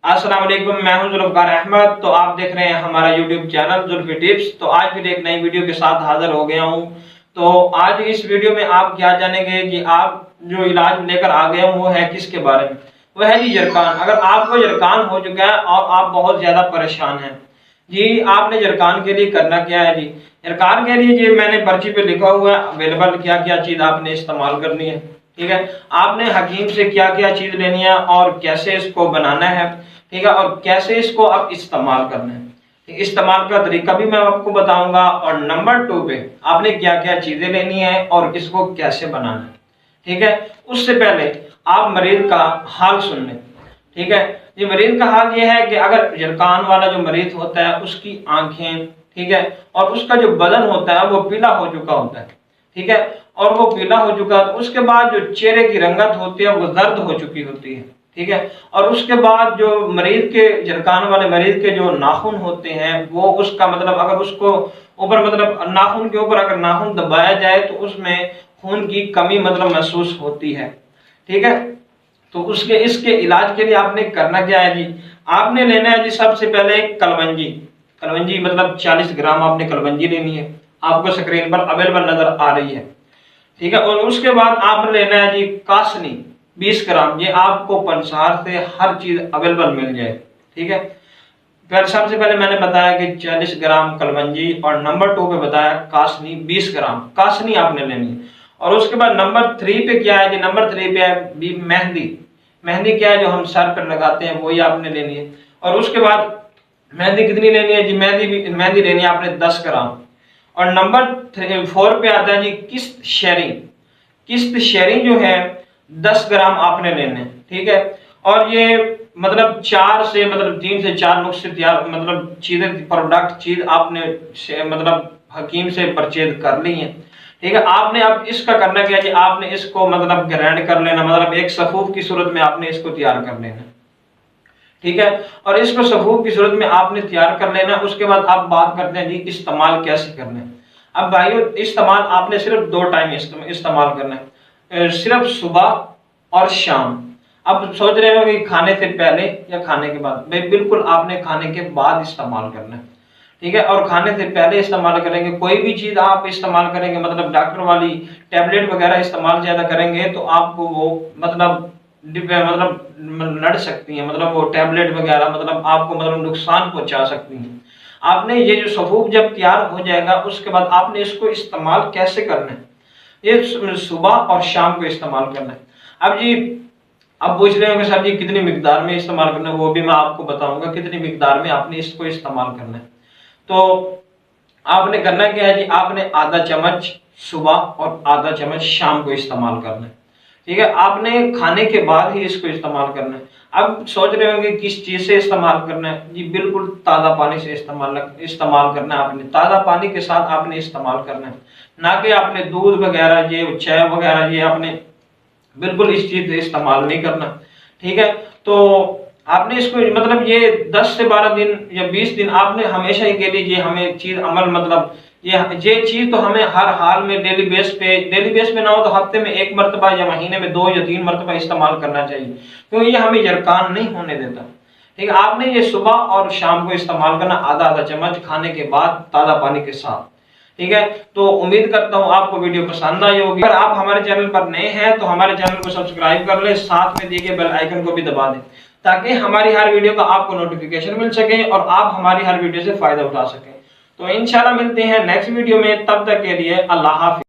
अस्सलाम वालेकुम, मैं हूं जुल्फकार अहमद। तो आप देख रहे हैं हमारा यूट्यूब चैनल जुल्फी टिप्स। तो आज फिर एक नई वीडियो के साथ हाजिर हो गया हूं। तो आज इस वीडियो में आप क्या जानेंगे कि आप जो इलाज लेकर आ गए हूं वो है किसके बारे में। वो है जी जरकान। अगर आपको जरकान हो चुका है और आप बहुत ज्यादा परेशान हैं जी, आपने जरकान के लिए करना क्या है जी। जरकान के लिए जी मैंने पर्ची पे लिखा हुआ है अवेलेबल क्या क्या चीज आपने इस्तेमाल करनी है। ठीक है, आपने हकीम से क्या क्या चीज लेनी है और कैसे इसको बनाना है। ठीक है, और कैसे इसको आप इस्तेमाल करना है, इस्तेमाल का तरीका भी मैं आपको बताऊंगा। और नंबर 2 पे आपने क्या क्या चीजें लेनी है और इसको कैसे बनाना है। ठीक है, उससे पहले आप मरीज का हाल सुन लें। ठीक है, ये मरीज का हाल ये है कि अगर जरकान वाला जो मरीज होता है उसकी आंखें, ठीक है, और उसका जो बदन होता है वो पीला हो चुका होता है। ठीक है, और वो पीला हो चुका है तो उसके बाद जो चेहरे की रंगत होती है वो जर्द हो चुकी होती है। ठीक है, और उसके बाद जो मरीज के जरकान वाले मरीज के जो नाखून होते हैं वो उसका मतलब अगर उसको ऊपर मतलब नाखून के ऊपर अगर नाखून दबाया जाए तो उसमें खून की कमी मतलब महसूस होती है। ठीक है, तो उसके इसके इलाज के लिए आपने करना क्या है जी। आपने लेना है जी सबसे पहले कलवंजी। कलवंजी मतलब 40 ग्राम आपने कलवंजी लेनी है, आपको स्क्रीन पर अवेलेबल नजर आ रही है। ठीक है, और उसके बाद आपने लेना है जी कासनी 20 ग्राम। ये आपको पंसार से हर चीज अवेलेबल मिल जाए। ठीक है, फिर सबसे पहले मैंने बताया कि 40 ग्राम कलवंजी और नंबर 2 पे बताया कासनी 20 ग्राम कासनी आपने लेनी है। और उसके बाद नंबर 3 पे क्या है कि नंबर 3 पे है मेहंदी। मेहंदी क्या है जो हम सर पर लगाते हैं वही आपने लेनी है। और उसके बाद मेहंदी कितनी लेनी है जी, मेहंदी लेनी है आपने 10 ग्राम। और नंबर 4 पे आता है जी किस्त शेयरिंग। किस्त शेयरिंग जो है 10 ग्राम आपने लेने हैं। ठीक है, और ये मतलब 3 से 4 नुस्खे तैयार मतलब चीजें प्रोडक्ट चीज आपने मतलब हकीम से परचेज कर ली है। ठीक है, आपने अब इसका करना क्या है कि आपने इसको मतलब ग्राइंड कर लेना, मतलब एक सफूफ की सूरत में आपने इसको तैयार कर लेना। ठीक है, और इसको सफूफ की सूरत में आपने तैयार कर लेना। उसके बाद आप बात करते हैं जी इस्तेमाल कैसे करना है। अब भाइयों इस्तेमाल आपने सिर्फ 2 टाइम इस्तेमाल करना है, सिर्फ सुबह और शाम। अब सोच रहे हो कि खाने से पहले या खाने के बाद, भाई बिल्कुल आपने खाने के बाद इस्तेमाल करना है। ठीक है, और खाने से पहले इस्तेमाल करेंगे कोई भी चीज आप इस्तेमाल करेंगे मतलब डॉक्टर वाली टैबलेट वगैरह इस्तेमाल ज्यादा करेंगे तो आपको वो मतलब लड़ सकती है, मतलब वो टैबलेट वगैरह मतलब आपको मतलब नुकसान पहुंचा सकती हैं। आपने ये जो सफूफ जब तैयार हो जाएगा उसके बाद आपने इसको इस्तेमाल कैसे करना है, ये सुबह और शाम को इस्तेमाल करना है। अब जी अब पूछ रहे होंगे सर जी कितनी मिकदार में इस्तेमाल करना है, वो भी मैं आपको बताऊंगा कितनी मिकदार में आपने इसको इस्तेमाल करना है। तो आपने करना क्या है जी, आपने आधा चम्मच सुबह और आधा चम्मच शाम को इस्तेमाल करना है। ठीक है, आपने खाने के बाद ही इसको इस्तेमाल करना है। अब सोच रहे होंगे किस चीज से इस्तेमाल करना है जी, बिल्कुल ताज़ा पानी से इस्तेमाल करना है। आपने ताज़ा पानी के साथ आपने इस्तेमाल करना है, ना कि आपने दूध वगैरह ये चाय वगैरह ये आपने बिल्कुल इस चीज से इस्तेमाल नहीं करना। ठीक है, तो आपने इसको मतलब ये 10 से 12 दिन या 20 दिन आपने हमेशा ही के लिए ये हमें चीज अमल मतलब ये चीज तो हमें हर हाल में डेली बेस पे ना हो तो हफ्ते में 1 मरतबा या महीने में 2 या 3 मरतबा इस्तेमाल करना चाहिए, क्योंकि ये हमें जरकान नहीं होने देता। ठीक है, आपने ये सुबह और शाम को इस्तेमाल करना आधा आधा चम्मच खाने के बाद ताज़ा पानी के साथ। ठीक है, तो उम्मीद करता हूँ आपको वीडियो पसंद आई होगी। अगर आप हमारे चैनल पर नए हैं तो हमारे चैनल को सब्सक्राइब कर ले, साथ में दिए गए बेल आइकन को भी दबा दें ताकि हमारी हर वीडियो का आपको नोटिफिकेशन मिल सके और आप हमारी हर वीडियो से फायदा उठा सकें। तो इंशाल्लाह मिलते हैं नेक्स्ट वीडियो में, तब तक के लिए अल्लाह हाफिज।